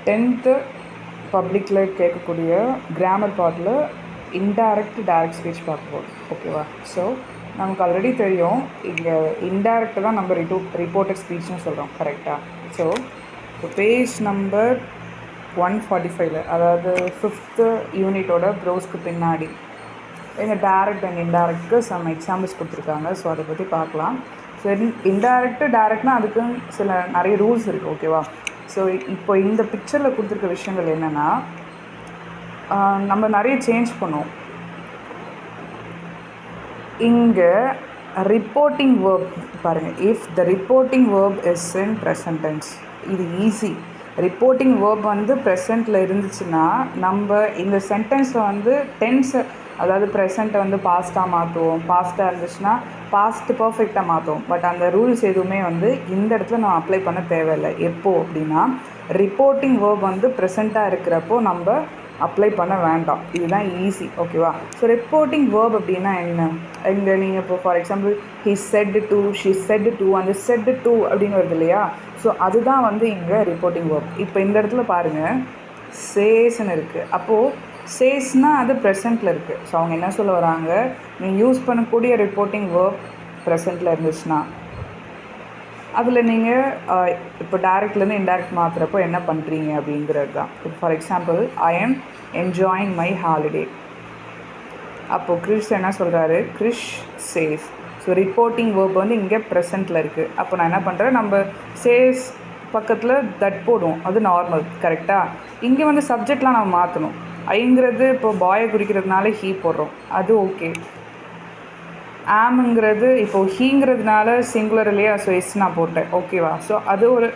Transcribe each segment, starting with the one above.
10th பப்ளிக்கில் கேட்கக்கூடிய grammar பார்ட்டில் இன்டைரக்ட் டைரக்ட் ஸ்பீச் பார்க்க போகிறோம். ஓகேவா? ஸோ நமக்கு ஆல்ரெடி தெரியும், இங்கே இன்டைரக்ட் தான் நம்ம ரிப்போர்ட்டட் ஸ்பீச்னு சொல்கிறோம். கரெக்டாக? ஸோ இப்போ பேஜ் நம்பர் 145, அதாவது 5th யூனிட்டோட ப்ரோஸ்க்கு பின்னாடி எங்கள் டைரக்ட் அண்ட் இன்டைரக்ட்க்கு சம் எக்ஸாம்பிள்ஸ் கொடுத்துருக்காங்க. ஸோ அதை பற்றி பார்க்கலாம். ஸோ இன்டைரக்ட்டு டைரக்ட்னால் அதுக்கு சில நிறைய ரூல்ஸ் இருக்குது. ஓகேவா? ஸோ இப்போ இந்த பிக்சரில் கொடுத்துருக்க விஷயங்கள் என்னென்னா, நம்ம நிறைய சேஞ்ச் பண்ணுவோம். இங்கே ரிப்போர்ட்டிங் வேர்ப் பாருங்கள். If the reporting verb is in present tense, இது ஈஸி. ரிப்போர்ட்டிங் வேர்ப் வந்து ப்ரெசண்ட்டில் இருந்துச்சுன்னா நம்ம இந்த சென்டென்ஸில் வந்து டென்ஸை, அதாவது ப்ரெசண்ட்டை வந்து பாஸ்ட்டாக மாற்றுவோம். பாஸ்ட்டாக இருந்துச்சுன்னா பாஸ்ட் பர்ஃபெக்டாக மாற்றுவோம். பட் அந்த ரூல்ஸ் எதுவுமே வந்து இந்த இடத்துல நம்ம அப்ளை பண்ண தேவையில்லை. எப்போது அப்படின்னா, ரிப்போர்ட்டிங் வேர்ப் வந்து ப்ரெசண்ட்டாக இருக்கிறப்போ நம்ம அப்ளை பண்ண வேண்டாம். இதுதான் ஈஸி. ஓகேவா? ஸோ ரிப்போர்ட்டிங் வேர்ப் அப்படின்னா என்ன? இங்கே நீங்கள் இப்போ for example he said to, she said to, அந்த செட் டு அப்படின்னு வருது இல்லையா? ஸோ அதுதான் வந்து இங்கே ரிப்போர்ட்டிங் வேர்ப். இப்போ இந்த இடத்துல பாருங்கள், சேஸ்ன்னு இருக்குது. அப்போது சேஸ்னால் அது ப்ரெசண்ட்டில் இருக்குது. ஸோ அவங்க என்ன சொல்ல வராங்க, நீங்கள் யூஸ் பண்ணக்கூடிய ரிப்போர்ட்டிங் வேர்ப் ப்ரெசண்ட்டில் இருந்துச்சுன்னா அதில் நீங்கள் இப்போ டைரக்ட்லேருந்து இன்டைரக்ட் மாற்றுறப்போ என்ன பண்ணுறீங்க அப்படிங்கிறது தான். இப்போ for example, I am enjoying my holiday. அப்போது கிரிஷ் என்ன சொல்கிறாரு, Krish says. So reporting verb வந்து இங்கே ப்ரெசண்ட்டில் இருக்குது. அப்போ நான் என்ன பண்ணுறேன், நம்ம சேஸ் பக்கத்தில் தட் போடுவோம், அது நார்மல். கரெக்டாக? இங்கே வந்து சப்ஜெக்ட்லாம் நம்ம மாற்றணும். ஐங்கிறது இப்போ பாயை குறிக்கிறதுனால ஹீ போடுறோம், அது ஓகே. ஆம்ங்கிறது இப்போது ஹீங்கிறதுனால சிங்குலர் இல்லையா? ஸோ எஸ் நான் போட்டேன். ஓகேவா? ஸோ அது ஒரு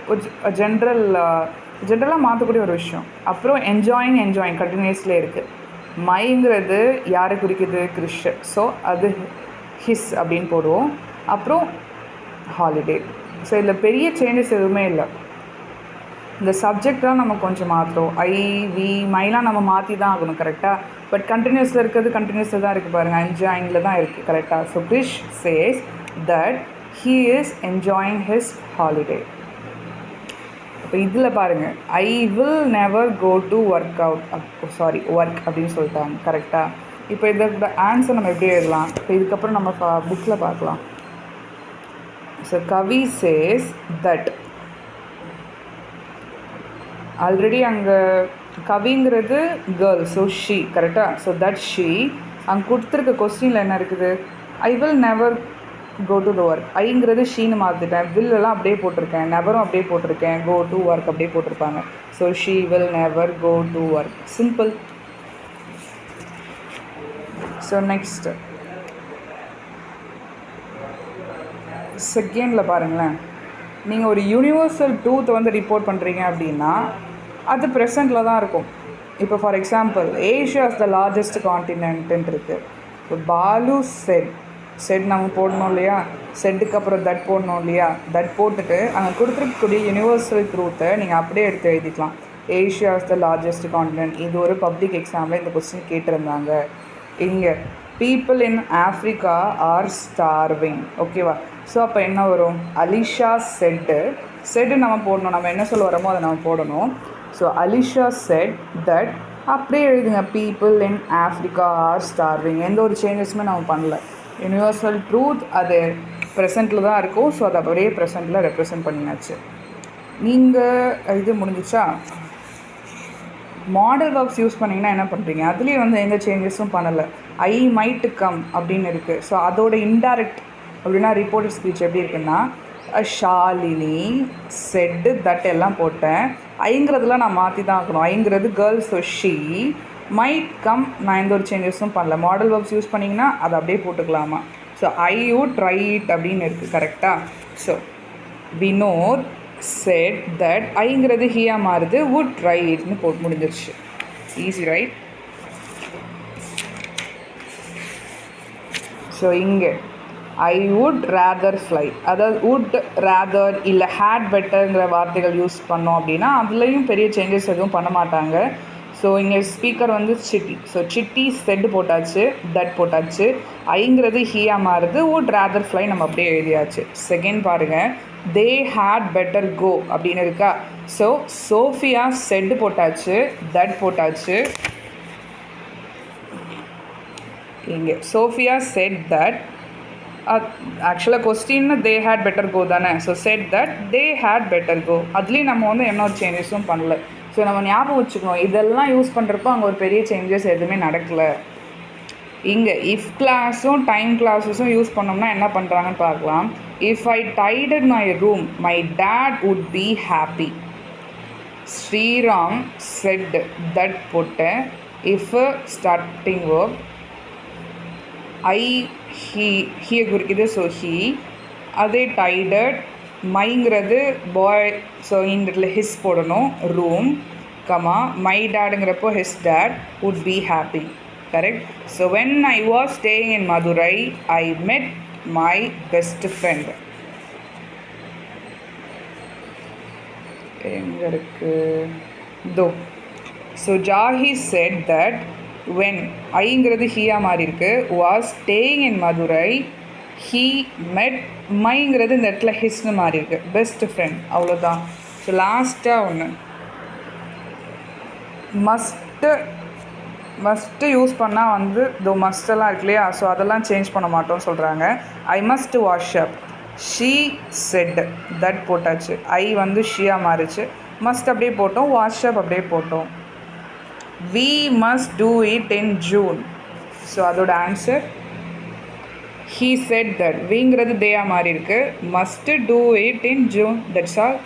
ஜென்ரலாக மாற்றக்கூடிய ஒரு விஷயம். அப்புறம் என்ஜாயிங் கண்டினியூஸ்லேயே இருக்குது. மைங்கிறது யாரை குறிக்குது? கிரிஷ். ஸோ அது ஹிஸ் அப்படின்னு போடுவோம். அப்புறம் ஹாலிடே. ஸோ இதில் பெரிய சேஞ்சஸ் எதுவுமே இல்லை. இந்த சப்ஜெக்ட்லாம் நம்ம கொஞ்சம் மாற்றுறோம். ஐ, வி, மைலாம் நம்ம மாற்றி தான் ஆகணும். கரெக்டாக? பட் கண்டினியூஸில் இருக்கிறது கண்டினியூஸில் தான் இருக்குது. பாருங்கள், என்ஜாயிங்கில் தான் இருக்குது. கரெக்டாக? So Krish says that he is enjoying his holiday. இப்போ இதில் பாருங்கள், I will never go to work அப்படின்னு சொல்லிட்டாங்க. கரெக்டாக? இப்போ இதோட ஆன்சர் நம்ம எப்படி எழுதலாம்? இப்போ இதுக்கப்புறம் நம்ம புக்கில் பார்க்கலாம். So Kavi says that, already அங்கே கவிங்கிறது கேர்ள், ஸோ ஷீ. கரெக்டாக? So that she. அங்கே கொடுத்துருக்க கொஸ்டினில் என்ன இருக்குது? I will never go to the work. ஐங்கிறது ஷீன்னு மாற்றிட்டேன், வில்லெல்லாம் அப்படியே போட்டிருக்கேன், நெவரும் அப்படியே போட்டிருக்கேன், கோ டு ஒர்க் அப்படியே போட்டிருப்பாங்க. So she will never go to work. Simple. So next செகண்டில் பாருங்களேன், நீங்கள் ஒரு யூனிவர்சல் ட்ரூத்தை வந்து ரிப்போர்ட் பண்ணுறீங்க அப்படின்னா அது ப்ரெசண்ட்டில் தான் இருக்கும். இப்போ for example, Asia is the largest காண்டினென்ட்டுன்னு இருக்குது. இப்போ பாலு செட் நம்ம போடணும் இல்லையா? செட்டுக்கு அப்புறம் தட் போடணும் இல்லையா? தட் போட்டுட்டு அங்கே கொடுத்துருக்கக்கூடிய யூனிவர்சல் ட்ரூத்தை நீங்கள் அப்படியே எடுத்து எழுதிக்கலாம். Asia is the largest continent. இது ஒரு பப்ளிக் எக்ஸாமில் இந்த கொஸ்டின் கேட்டிருந்தாங்க. இங்கே people in Africa are starving. ஓகேவா? ஸோ அப்போ என்ன வரும்? அலிஷா செட்டு நம்ம போடணும். நம்ம என்ன சொல்ல வரோமோ அதை நம்ம போடணும். ஸோ அலிஷா செட் தட், அப்படியே எழுதுங்க, people in Africa are starving. எந்த ஒரு சேஞ்சஸுமே நம்ம பண்ணல. யூனிவர்சல் ட்ரூத் அது ப்ரெசண்ட்டில் தான் இருக்கும். ஸோ அதை அப்படியே ப்ரெசண்ட்டில் ரெப்ரசன்ட் பண்ணியாச்சு. நீங்கள் இது முடிஞ்சிச்சா? மாடல் வேர்ப்ஸ் யூஸ் பண்ணிங்கன்னா என்ன பண்ணுறீங்க? அதுலேயே வந்து எந்த சேஞ்சஸும் பண்ணலை. ஐ மைட் கம் அப்படின்னு இருக்குது. ஸோ அதோட இன்டைரக்ட் அப்படின்னா ரிப்போர்ட்டட் ஸ்பீச் எப்படி இருக்குன்னா, ஷாலினி செட்டு தட் எல்லாம் போட்டேன். ஐங்கிறதுலாம் நான் மாற்றி தான் ஆக்கணும். ஐங்கிறது girl, so she. Might come நான் எந்த ஒரு சேஞ்சஸும் பண்ணல. மாடல் வேர்ப்ஸ் யூஸ் பண்ணிங்கன்னா அதை அப்படியே போட்டுக்கலாமா? So I would try it அப்படின்னு இருக்குது. கரெக்டாக? ஸோ வினோத் செட் தட், ஐங்கிறது ஹியாக மாறுது, வுட் ட்ரை இட்னு போட்டு முடிஞ்சிருச்சு. Easy, right? ஸோ இங்கே ஐ வுட் ரேதர் ஃப்ளை, அதாவது வுட் ரேதர் இல்லை ஹேட் பெட்டருங்கிற வார்த்தைகள் யூஸ் பண்ணோம் அப்படின்னா அதுலேயும் பெரிய சேஞ்சஸ் எதுவும் பண்ண மாட்டாங்க. ஸோ இங்கே ஸ்பீக்கர் வந்து சிட்டி. ஸோ சிட்டி செட் போட்டாச்சு, தட் போட்டாச்சு. ஐங்கிறது ஹீயாக மாறுது, வுட் ரேதர் ஃப்ளை நம்ம அப்படியே எழுதியாச்சு. செகண்ட் பாருங்கள், தே ஹேட் பெட்டர் கோ அப்படின்னு இருக்கா. ஸோ சோஃபியா செட் போட்டாச்சு, தட் போட்டாச்சு. இங்கே சோஃபியா செட் தட், ஆக்சுவலாக கொஸ்டின்னு தே ஹேட் பெட்டர் கோ தானே. So said that they had better go. அதுலேயும் நம்ம வந்து என்ன ஒரு சேஞ்சஸும் பண்ணல. ஸோ நம்ம ஞாபகம் வச்சுக்கணும், இதெல்லாம் யூஸ் பண்ணுறப்போ அங்கே ஒரு பெரிய சேஞ்சஸ் எதுவுமே நடக்கலை. இங்கே இஃப் கிளாஸும் டைம் கிளாஸஸும் யூஸ் பண்ணோம்னா என்ன பண்ணுறாங்கன்னு பார்க்கலாம். If I tidied my room my dad would be happy. Sriram said that போட்டேன். if starting verb ஐ ஹீயை குறிக்குது. ஸோ ஹீ, அதே tidied மைங்கிறது பாய். ஸோ இந்த இடத்துல ஹிஸ் போடணும். ரூம் கமா மை டேடுங்கிறப்போ his dad would be happy. Correct. So when I was staying in Madurai I met my best friend. எங்க இருக்கு தோ. ஸோ ஜாஹி said that when ஐங்கிறது ஹீயா மாதிரி இருக்கு, was staying in Madurai he met மைங்கிறது இந்த இடத்துல ஹிஸ்னு மாதிரி இருக்கு, பெஸ்ட் ஃப்ரெண்ட். அவ்வளோதான். ஸோ லாஸ்ட்டாக ஒன்று மஸ்ட்டு யூஸ் பண்ணால் வந்து தோ மஸ்டெல்லாம் இருக்கு இல்லையா. ஸோ அதெல்லாம் சேஞ்ச் பண்ண மாட்டோம்னு சொல்கிறாங்க. I must wash up, she said that போட்டாச்சு. ஐ வந்து ஷியாக மாறிச்சு, மஸ்ட் அப்படியே போட்டோம், வாஷ் அப் அப்படியே போட்டோம். We must do it in June. So அதோட ஆன்சர் ஹீ செட் தட். விங்கிறது தேயா மாறி இருக்குது, must do it in June. That's all.